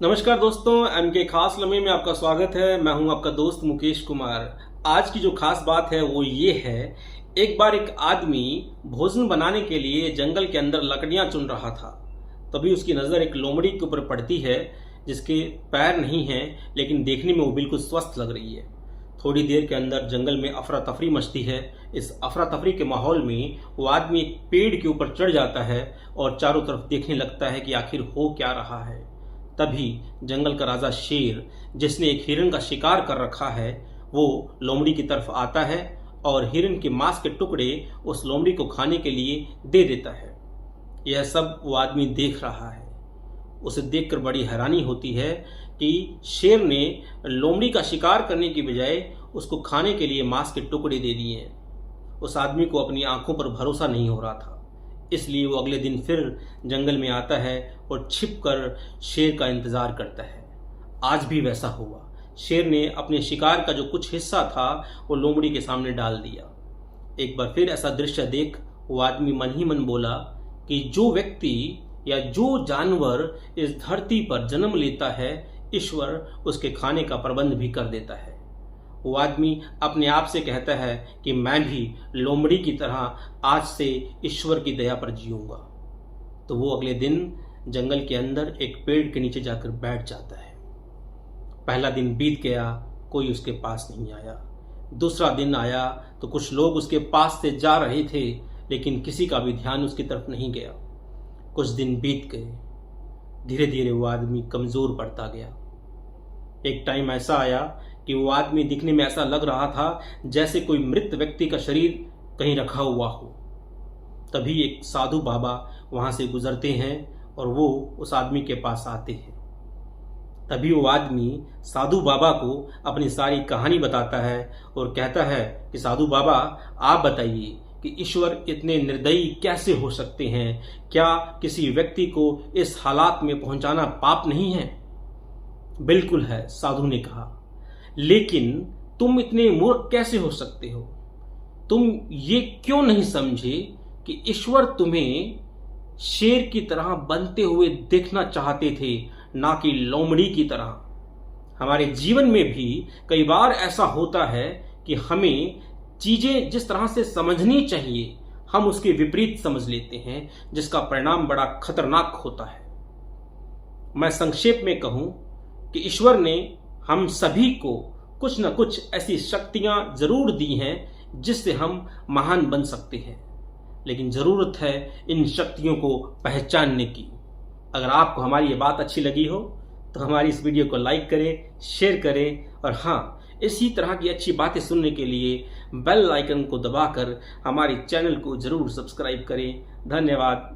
नमस्कार दोस्तों, एमके खास लम्हे में आपका स्वागत है। मैं हूं आपका दोस्त मुकेश कुमार। आज की जो खास बात है वो ये है, एक बार एक आदमी भोजन बनाने के लिए जंगल के अंदर लकड़ियां चुन रहा था। तभी उसकी नज़र एक लोमड़ी के ऊपर पड़ती है जिसके पैर नहीं हैं, लेकिन देखने में वो बिल्कुल स्वस्थ लग रही है। थोड़ी देर के अंदर जंगल में अफरा तफरी मचती है। इस अफरा तफरी के माहौल में वो आदमी एक पेड़ के ऊपर चढ़ जाता है और चारों तरफ देखने लगता है कि आखिर हो क्या रहा है। तभी जंगल का राजा शेर, जिसने एक हिरन का शिकार कर रखा है, वो लोमड़ी की तरफ आता है और हिरन के मांस के टुकड़े उस लोमड़ी को खाने के लिए दे देता है। यह सब वो आदमी देख रहा है। उसे देखकर बड़ी हैरानी होती है कि शेर ने लोमड़ी का शिकार करने की बजाय उसको खाने के लिए मांस के टुकड़े दे दिए हैं। उस आदमी को अपनी आंखों पर भरोसा नहीं हो रहा था, इसलिए वो अगले दिन फिर जंगल में आता है और छिपकर शेर का इंतजार करता है। आज भी वैसा हुआ। शेर ने अपने शिकार का जो कुछ हिस्सा था वो लोमड़ी के सामने डाल दिया। एक बार फिर ऐसा दृश्य देख वो आदमी मन ही मन बोला कि जो व्यक्ति या जो जानवर इस धरती पर जन्म लेता है, ईश्वर उसके खाने का प्रबंध भी कर देता है। वो आदमी अपने आप से कहता है कि मैं भी लोमड़ी की तरह आज से ईश्वर की दया पर जीऊंगा। तो वो अगले दिन जंगल के अंदर एक पेड़ के नीचे जाकर बैठ जाता है। पहला दिन बीत गया, कोई उसके पास नहीं आया। दूसरा दिन आया तो कुछ लोग उसके पास से जा रहे थे, लेकिन किसी का भी ध्यान उसकी तरफ नहीं गया। कुछ दिन बीत गए। धीरे धीरे वो आदमी कमजोर पड़ता गया। एक टाइम ऐसा आया कि वो आदमी दिखने में ऐसा लग रहा था जैसे कोई मृत व्यक्ति का शरीर कहीं रखा हुआ हो। तभी एक साधु बाबा वहां से गुजरते हैं और वो उस आदमी के पास आते हैं। तभी वो आदमी साधु बाबा को अपनी सारी कहानी बताता है और कहता है कि साधु बाबा, आप बताइए कि ईश्वर इतने निर्दयी कैसे हो सकते हैं? क्या किसी व्यक्ति को इस हालात में पहुंचाना पाप नहीं है? बिल्कुल है, साधु ने कहा, लेकिन तुम इतने मूर्ख कैसे हो सकते हो? तुम ये क्यों नहीं समझे कि ईश्वर तुम्हें शेर की तरह बनते हुए देखना चाहते थे, ना कि लोमड़ी की तरह। हमारे जीवन में भी कई बार ऐसा होता है कि हमें चीजें जिस तरह से समझनी चाहिए, हम उसके विपरीत समझ लेते हैं, जिसका परिणाम बड़ा खतरनाक होता है। मैं संक्षेप में कहूं कि ईश्वर ने हम सभी को कुछ न कुछ ऐसी शक्तियां जरूर दी हैं जिससे हम महान बन सकते हैं, लेकिन जरूरत है इन शक्तियों को पहचानने की। अगर आपको हमारी ये बात अच्छी लगी हो तो हमारी इस वीडियो को लाइक करें, शेयर करें, और हाँ, इसी तरह की अच्छी बातें सुनने के लिए बेल आइकन को दबाकर हमारे चैनल को जरूर सब्सक्राइब करें। धन्यवाद।